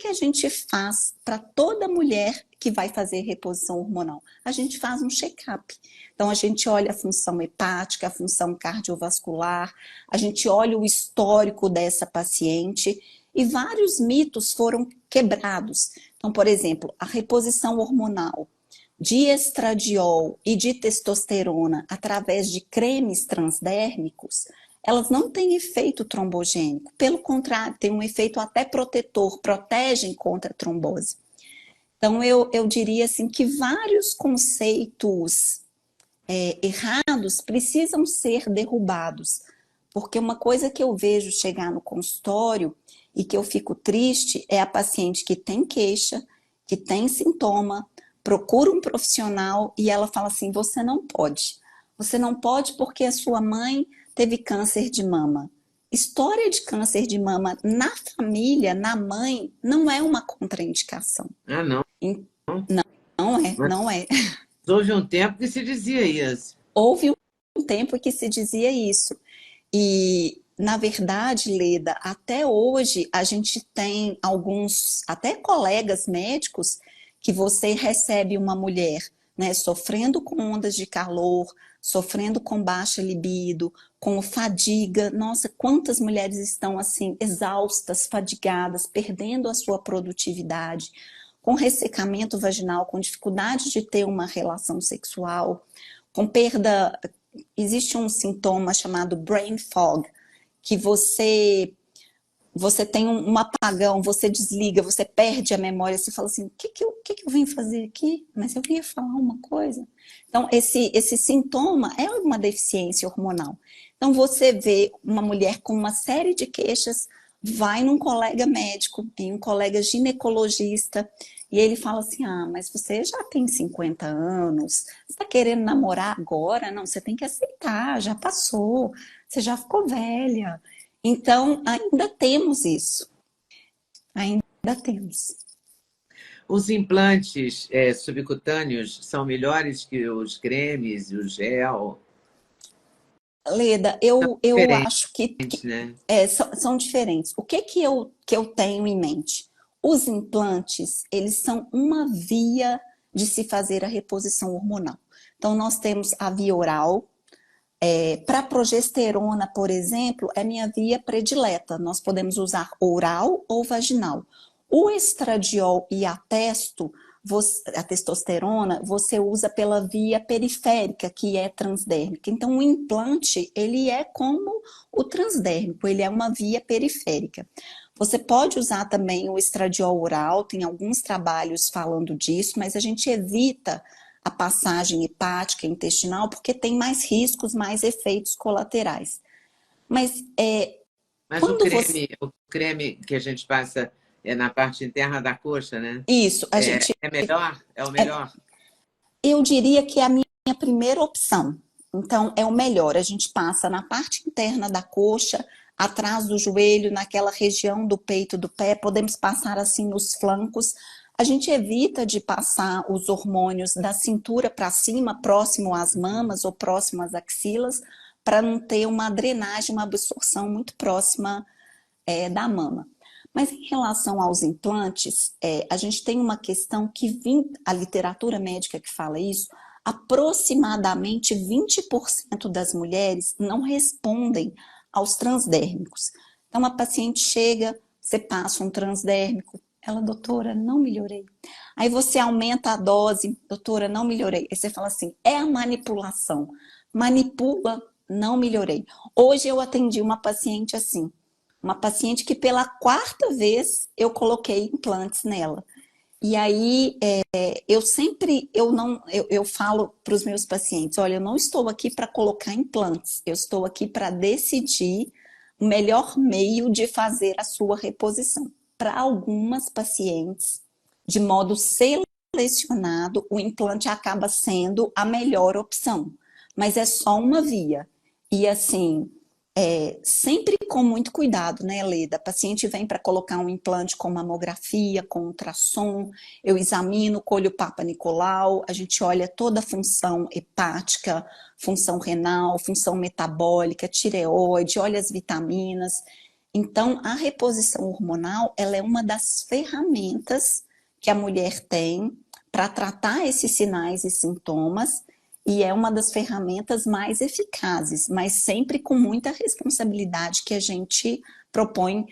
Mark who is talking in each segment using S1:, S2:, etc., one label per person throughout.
S1: que a gente faz para toda mulher que vai fazer reposição hormonal? A gente faz um check-up. Então, a gente olha a função hepática, a função cardiovascular, a gente olha o histórico dessa paciente e vários mitos foram quebrados. Então, por exemplo, a reposição hormonal de estradiol e de testosterona através de cremes transdérmicos, elas não têm efeito trombogênico. Pelo contrário, tem um efeito até protetor, protegem contra a trombose. Então, eu diria assim que vários conceitos errados precisam ser derrubados. Porque uma coisa que eu vejo chegar no consultório e que eu fico triste é a paciente que tem queixa, que tem sintoma, procura um profissional e ela fala assim, você não pode. Você não pode porque a sua mãe teve câncer de mama. História de câncer de mama na família, na mãe, não é uma contraindicação.
S2: Ah, não.
S1: Não é,
S2: Mas
S1: não é.
S2: houve um tempo que se dizia isso.
S1: Houve um tempo que se dizia isso. E, na verdade, Leda, até hoje a gente tem alguns, até colegas médicos, que você recebe uma mulher, né, sofrendo com ondas de calor, sofrendo com baixa libido, com fadiga. Nossa, quantas mulheres estão assim, exaustas, fadigadas, perdendo a sua produtividade, com ressecamento vaginal, com dificuldade de ter uma relação sexual, com perda. Existe um sintoma chamado brain fog, que você tem um apagão, você desliga, você perde a memória, você fala assim, o que eu vim fazer aqui? Mas eu ia falar uma coisa. Então, esse sintoma é uma deficiência hormonal. Então, você vê uma mulher com uma série de queixas, vai num colega médico, em um colega ginecologista, e ele fala assim, ah, mas você já tem 50 anos, você está querendo namorar agora? Não, você tem que aceitar, já passou, você já ficou velha. Então, ainda temos isso. Ainda temos.
S2: Os implantes subcutâneos são melhores que os cremes e o gel?
S1: Leda,
S2: São
S1: eu acho
S2: diferentes, né?
S1: são diferentes. O que eu tenho em mente? Os implantes, eles são uma via de se fazer a reposição hormonal. Então, nós temos a via oral. Para progesterona, por exemplo, é minha via predileta. Nós podemos usar oral ou vaginal. O estradiol e a a testosterona, você usa pela via periférica, que é transdérmica. Então, o implante, ele é como o transdérmico, ele é uma via periférica. Você pode usar também o estradiol oral, tem alguns trabalhos falando disso, mas a gente evita a passagem hepática e intestinal, porque tem mais riscos, mais efeitos colaterais. Mas
S2: Mas
S1: quando você...
S2: o creme que a gente passa na parte interna da coxa, né?
S1: Isso, a
S2: É,
S1: gente...
S2: é melhor? É o
S1: é,
S2: melhor?
S1: eu diria que é a minha primeira opção. Então, é o melhor. A gente passa na parte interna da coxa, atrás do joelho, naquela região do peito do pé, podemos passar assim nos flancos. A gente evita de passar os hormônios da cintura para cima, próximo às mamas ou próximo às axilas, para não ter uma drenagem, uma absorção muito próxima da mama. Mas em relação aos implantes, a gente tem uma questão que a literatura médica que fala isso, aproximadamente 20% das mulheres não respondem aos transdérmicos. Então, a paciente chega, você passa um transdérmico, ela, doutora, não melhorei. Aí você aumenta a dose, doutora, não melhorei. Aí você fala assim, é a manipulação. Manipula, não melhorei. Hoje eu atendi uma paciente assim, uma paciente que pela quarta vez eu coloquei implantes nela. E aí eu falo para os meus pacientes, olha, eu não estou aqui para colocar implantes, eu estou aqui para decidir o melhor meio de fazer a sua reposição. Para algumas pacientes, de modo selecionado, o implante acaba sendo a melhor opção, mas é só uma via. E assim, sempre com muito cuidado, né, Leda? A paciente vem para colocar um implante com mamografia, com ultrassom, eu examino, colho o Papa Nicolau, a gente olha toda a função hepática, função renal, função metabólica, tireoide, olha as vitaminas. Então, a reposição hormonal, ela é uma das ferramentas que a mulher tem para tratar esses sinais e sintomas, e é uma das ferramentas mais eficazes, mas sempre com muita responsabilidade que a gente propõe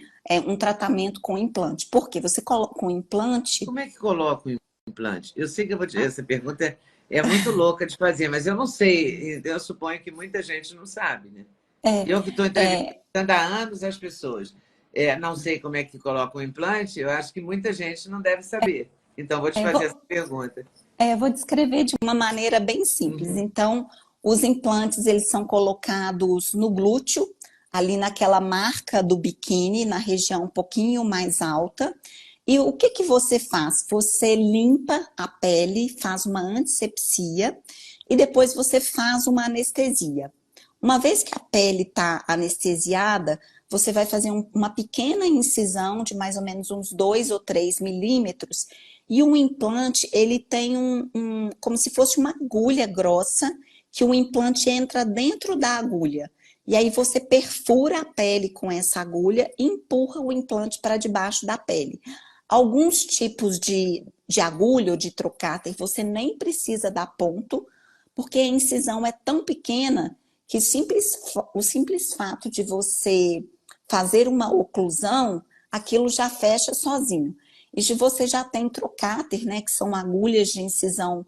S1: um tratamento com implante. Porque você coloca um implante...
S2: Como é que coloca o implante? Eu sei que essa pergunta é muito louca de fazer, mas eu não sei. Eu suponho que muita gente não sabe, né? Eu que estou entrevistando há anos as pessoas, não sei como é que coloca o implante, eu acho que muita gente não deve saber. Então, vou te fazer essa pergunta.
S1: Vou descrever de uma maneira bem simples. Então, os implantes, eles são colocados no glúteo, ali naquela marca do biquíni, na região um pouquinho mais alta. E o que que você faz? Você limpa a pele, faz uma antisepsia e depois você faz uma anestesia. Uma vez que a pele está anestesiada, você vai fazer uma pequena incisão de mais ou menos uns 2 ou 3 milímetros. E um implante, ele tem como se fosse uma agulha grossa, que o implante entra dentro da agulha. E aí você perfura a pele com essa agulha e empurra o implante para debaixo da pele. Alguns tipos de agulha ou de trocáter, você nem precisa dar ponto, porque a incisão é tão pequena que o simples fato de você fazer uma oclusão, aquilo já fecha sozinho. E se você já tem trocáter, né, que são agulhas de incisão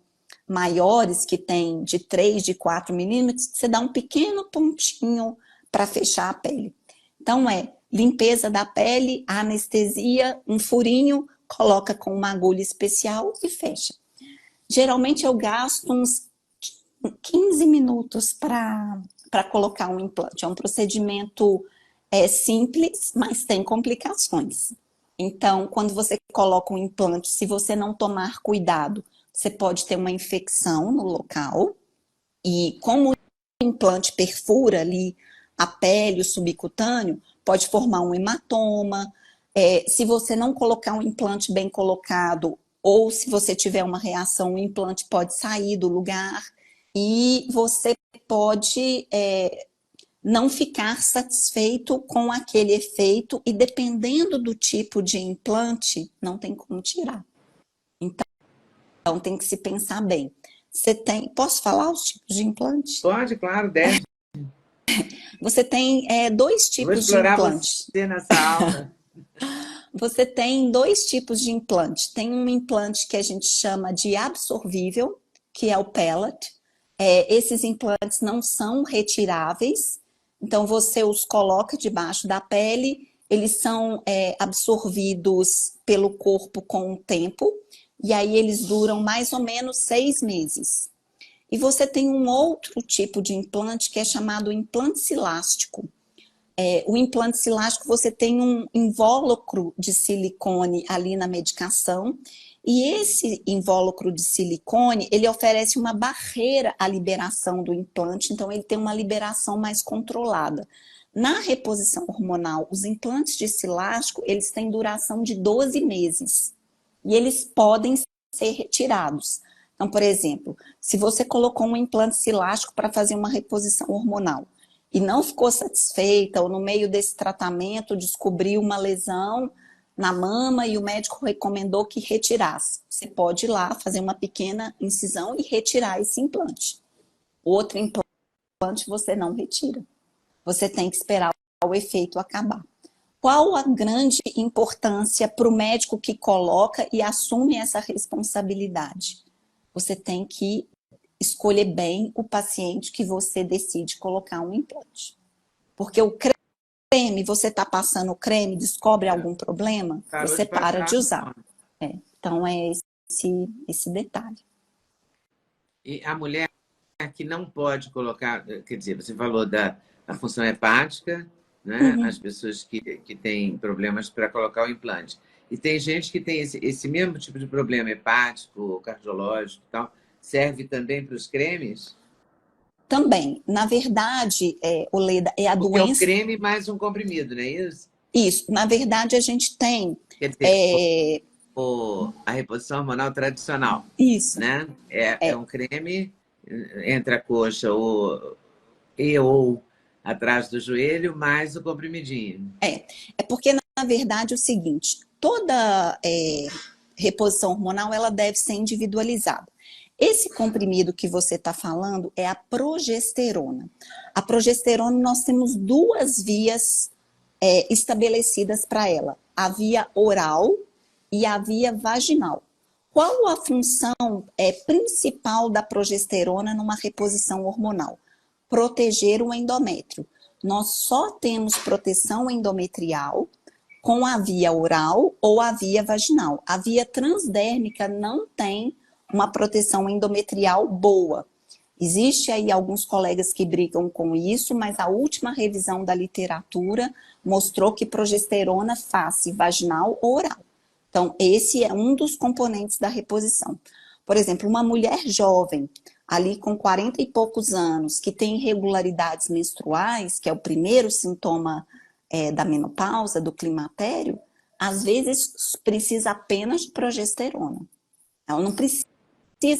S1: maiores, que tem de 3, de 4 milímetros, você dá um pequeno pontinho para fechar a pele. Então, limpeza da pele, anestesia, um furinho, coloca com uma agulha especial e fecha. Geralmente eu gasto uns 15 minutos para colocar um implante. É um procedimento simples, mas tem complicações. Então, quando você coloca um implante, se você não tomar cuidado, você pode ter uma infecção no local. E como o implante perfura ali a pele, o subcutâneo, pode formar um hematoma. Se você não colocar um implante bem colocado, ou se você tiver uma reação, o implante pode sair do lugar e você pode não ficar satisfeito com aquele efeito e dependendo do tipo de implante, não tem como tirar. Então tem que se pensar bem. Posso falar os tipos de implante?
S2: Pode, claro, deve.
S1: Você tem dois
S2: Vou
S1: tipos de
S2: explorar
S1: implante.
S2: você nessa aula.
S1: Você tem dois tipos de implante. Tem um implante que a gente chama de absorvível, que é o pellet. Esses implantes não são retiráveis, então você os coloca debaixo da pele, eles são absorvidos pelo corpo com o tempo, e aí eles duram mais ou menos 6 meses. E você tem um outro tipo de implante que é chamado implante silástico. O implante silástico, você tem um invólucro de silicone ali na medicação, e esse invólucro de silicone, ele oferece uma barreira à liberação do implante, então ele tem uma liberação mais controlada. Na reposição hormonal, os implantes de silástico, eles têm duração de 12 meses, e eles podem ser retirados. Então, por exemplo, se você colocou um implante silástico para fazer uma reposição hormonal, e não ficou satisfeita, ou no meio desse tratamento descobriu uma lesão na mama e o médico recomendou que retirasse. Você pode ir lá fazer uma pequena incisão e retirar esse implante. Outro implante você não retira. Você tem que esperar o efeito acabar. Qual a grande importância para o médico que coloca e assume essa responsabilidade? Você tem que escolher bem o paciente que você decide colocar um implante. Porque o creme, você está passando o creme, descobre algum problema, você para de usar. Então é esse detalhe.
S2: E a mulher que não pode colocar, quer dizer, você falou da função hepática, né? As pessoas que têm problemas para colocar o implante. E tem gente que tem esse mesmo tipo de problema hepático, cardiológico e tal. Serve também para os cremes?
S1: Também. Na verdade, Oleda, é a
S2: Porque
S1: doença...
S2: é o creme mais um comprimido, não é isso?
S1: Isso. Na verdade, a gente tem...
S2: Quer dizer, a reposição hormonal tradicional,
S1: Isso.
S2: né? É um creme entre a coxa ou atrás do joelho, mais o comprimidinho.
S1: É porque, na verdade, é o seguinte, toda reposição hormonal, ela deve ser individualizada. Esse comprimido que você está falando é a progesterona. A progesterona, nós temos duas vias estabelecidas para ela, a via oral e a via vaginal. Qual a função principal da progesterona numa reposição hormonal? Proteger o endométrio. Nós só temos proteção endometrial com a via oral ou a via vaginal. A via transdérmica não tem uma proteção endometrial boa. Existe aí alguns colegas que brigam com isso, mas a última revisão da literatura mostrou que progesterona faz vaginal ou oral. Então, esse é um dos componentes da reposição. Por exemplo, uma mulher jovem, ali com 40 e poucos anos, que tem irregularidades menstruais, que é o primeiro sintoma da menopausa, do climatério, às vezes precisa apenas de progesterona. Ela não precisa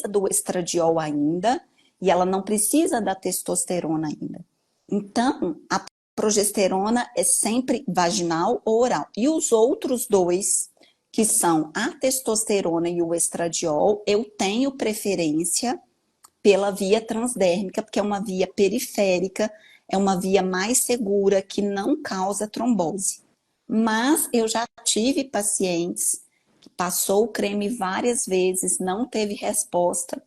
S1: do estradiol ainda, e ela não precisa da testosterona ainda. Então, a progesterona é sempre vaginal ou oral. E os outros dois, que são a testosterona e o estradiol, eu tenho preferência pela via transdérmica, porque é uma via periférica, é uma via mais segura, que não causa trombose. Mas eu já tive pacientes que passou o creme várias vezes, não teve resposta,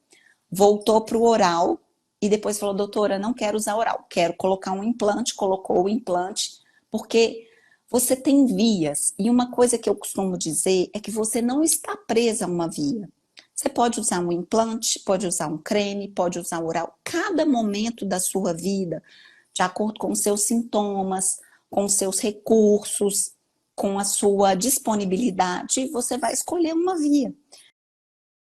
S1: voltou para o oral e depois falou, doutora, não quero usar oral, quero colocar um implante, colocou o implante, porque você tem vias. E uma coisa que eu costumo dizer é que você não está presa a uma via. Você pode usar um implante, pode usar um creme, pode usar oral. Cada momento da sua vida, de acordo com os seus sintomas, com os seus recursos, com a sua disponibilidade, você vai escolher uma via.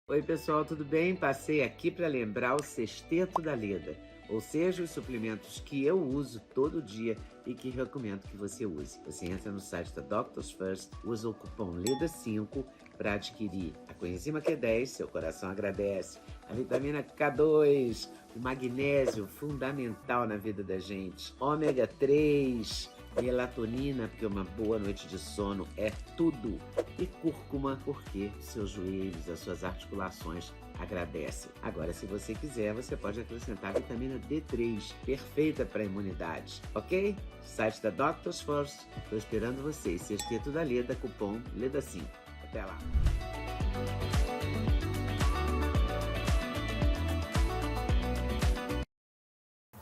S2: Oi pessoal, tudo bem? Passei aqui para lembrar o sexteto da Leda, ou seja, os suplementos que eu uso todo dia e que recomendo que você use. Você entra no site da Doctors First, usa o cupom LEDA5 para adquirir a coenzima Q10, seu coração agradece, a vitamina K2, o magnésio fundamental na vida da gente, ômega 3, melatonina, porque uma boa noite de sono é tudo, e cúrcuma, porque seus joelhos, as suas articulações agradecem. Agora, se você quiser, você pode acrescentar a vitamina D3, perfeita para a imunidade, ok? Site da Doctors First, estou esperando vocês. Sexteto da Leda, cupom LEDA5. Até lá!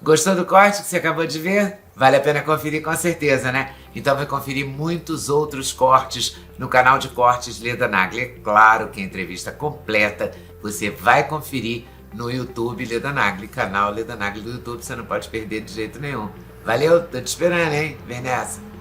S2: Gostou do corte que você acabou de ver? Vale a pena conferir com certeza, né? Então vai conferir muitos outros cortes no canal de cortes Leda Nagli. É claro que a entrevista completa você vai conferir no YouTube Leda Nagli, canal Leda Nagli do YouTube, você não pode perder de jeito nenhum. Valeu, tô te esperando, hein? Vem nessa!